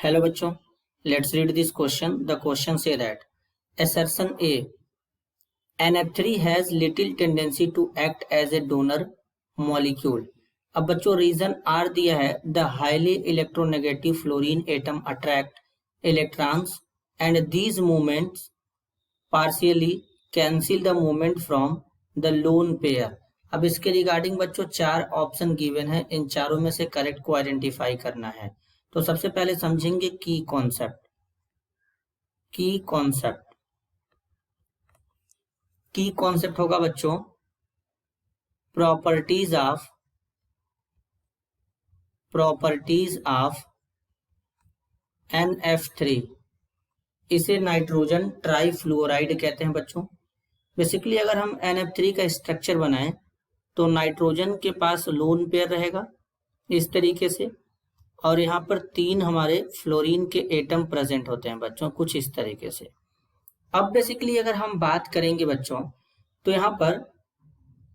Hello बच्चों, let's read this question. The question say that assertion A, NF3 has little tendency to act as a donor molecule. अब बच्चों reason are दिया है, the highly electronegative fluorine atom attract electrons and these movements partially cancel the movement from the lone pair. अब इसके regarding बच्चों चार option given है, इन चारों में से करेक्ट को आइडेंटिफाई करना है। तो सबसे पहले समझेंगे की कॉन्सेप्ट। की कॉन्सेप्ट होगा बच्चों प्रॉपर्टीज ऑफ NF3। इसे नाइट्रोजन ट्राईफ्लोराइड कहते हैं बच्चों। बेसिकली अगर हम NF3 का स्ट्रक्चर बनाएं तो नाइट्रोजन के पास लोन पेयर रहेगा इस तरीके से, और यहाँ पर 3 हमारे फ्लोरीन के एटम प्रेजेंट होते हैं बच्चों, कुछ इस तरीके से। अब बेसिकली अगर हम बात करेंगे बच्चों तो यहाँ पर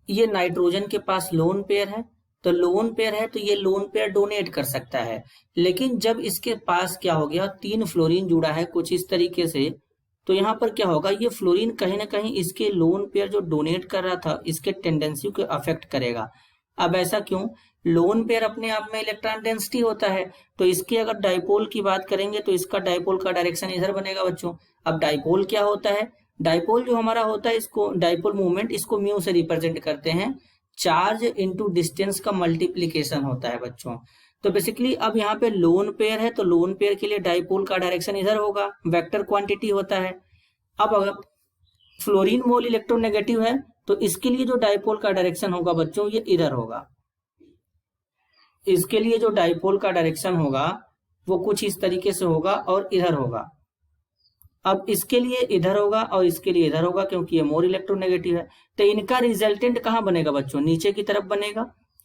ये नाइट्रोजन के पास लोन पेयर है, तो लोन पेयर है तो ये लोन पेयर डोनेट कर सकता है। लेकिन जब इसके पास क्या हो गया 3 फ्लोरीन जुड़ा है कुछ इस तरीके से, तो यहाँ पर क्या होगा ये फ्लोरीन कहीं ना कहीं इसके लोन पेयर जो डोनेट कर रहा था इसके टेंडेंसी को अफेक्ट करेगा। अब ऐसा क्यों? लोन पेयर अपने आप में इलेक्ट्रॉन डेंसिटी होता है, तो इसकी अगर डाइपोल की बात करेंगे तो इसका डाइपोल का डायरेक्शन इधर बनेगा बच्चों। अब डाइपोल क्या होता है? डाइपोल जो हमारा होता है इसको डाइपोल मूवमेंट इसको म्यू से रिप्रेजेंट करते हैं, चार्ज इनटू डिस्टेंस का मल्टीप्लीकेशन होता है बच्चों। तो बेसिकली अब यहाँ पे लोन पेयर है तो लोन पेयर के लिए डाइपोल का डायरेक्शन इधर होगा, वेक्टर क्वांटिटी होता है। अब अगर फ्लोरीन मोल इलेक्ट्रोनेगेटिव है तो इसके लिए जो डाइपोल का डायरेक्शन होगा बच्चों ये इधर होगा। इसके लिए जो डाइपोल का डायरेक्शन होगा वो कुछ इस तरीके से होगा और इधर होगा। अब इसके लिए इधर होगा और इसके लिए इधर होगा क्योंकि ये मोर इलेक्ट्रोनेगेटिव है। तो इनका रिजल्टेंट कहाँ बनेगा बच्चों? नीचे की तरफ बनेगा,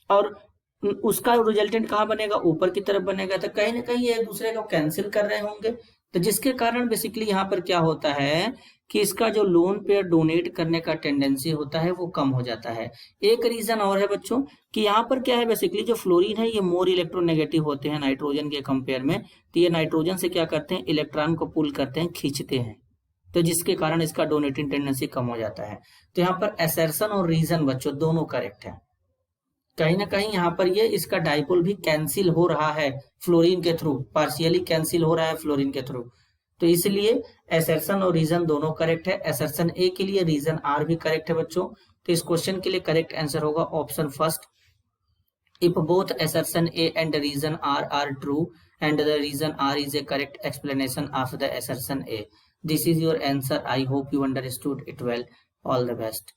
और उसका रिजल्टेंट कहाँ बनेगा? ऊपर की तरफ बनेगा। तो कहीं ना कहीं ये एक दूसरे को कैंसिल कर रहे होंगे, तो जिसके कारण बेसिकली यहाँ पर क्या होता है कि इसका जो लोन पेयर डोनेट करने का टेंडेंसी होता है वो कम हो जाता है। एक रीजन और है बच्चों कि यहाँ पर क्या है बेसिकली जो फ्लोरीन है ये मोर इलेक्ट्रोनेगेटिव होते हैं नाइट्रोजन के कंपेयर में, तो ये नाइट्रोजन से क्या करते हैं इलेक्ट्रॉन को पुल करते हैं, खींचते हैं, तो जिसके कारण इसका डोनेटिंग टेंडेंसी कम हो जाता है। तो यहाँ पर असर्शन और रीजन बच्चों दोनों करेक्ट है। कहीं ना कहीं यहाँ पर ये इसका डाइपोल भी कैंसिल हो रहा है फ्लोरीन के थ्रू, पार्शियली कैंसिल हो रहा है फ्लोरीन के थ्रू, तो इसलिए असर्शन और रीजन दोनों करेक्ट है। असर्शन ए के लिए रीजन आर भी करेक्ट है बच्चों। तो इस क्वेश्चन के लिए करेक्ट आंसर होगा option first, if both assertion A and reason R are true and the reason R is a correct explanation of the assertion A. This is your answer. I hope you understood it well. All the best.